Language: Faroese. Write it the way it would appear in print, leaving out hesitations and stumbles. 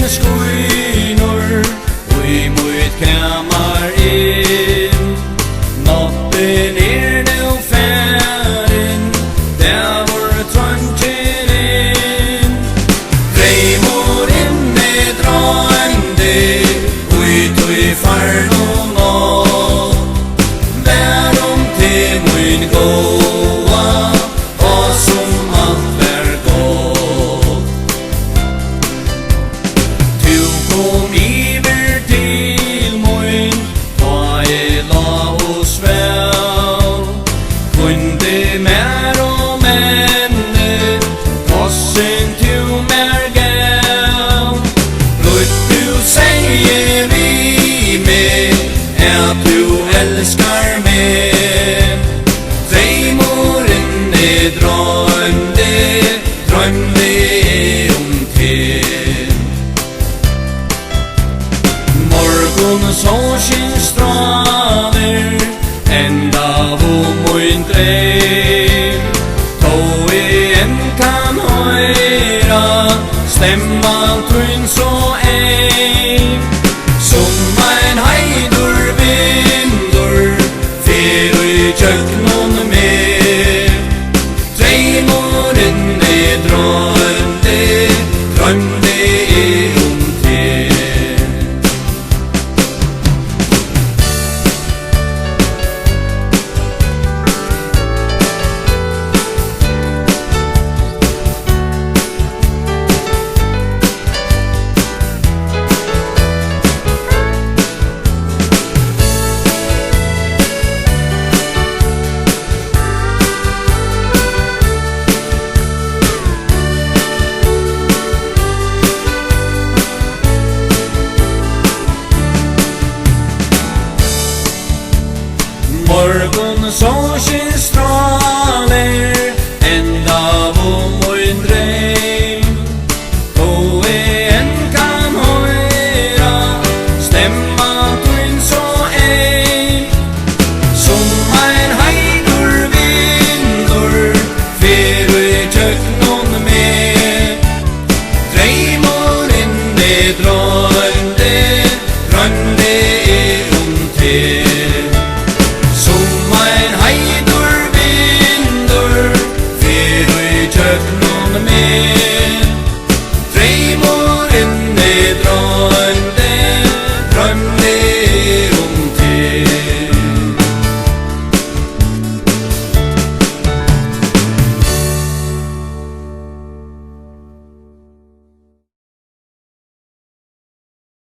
skynur ui mot kamar inn. Natten nu færin, dævur trøngin inn. Dreymurin drømdi ui tui farnum natt. Værum til mun gåa, og som alt vær godt. Tu kom iver til mun, ta la oss vel. Kunde mer og menne, kossen tu mer gav. Blutt du sier vi med, du elskar meg. Dreymurin drømde til. Morgon solskinnsstråler enda min dreym. Tog en kan høyra stemman tun så ein. Som ein heidur vindur fer i kjøknon med. Dreymurin drømde til. Morgon solskinnsstråler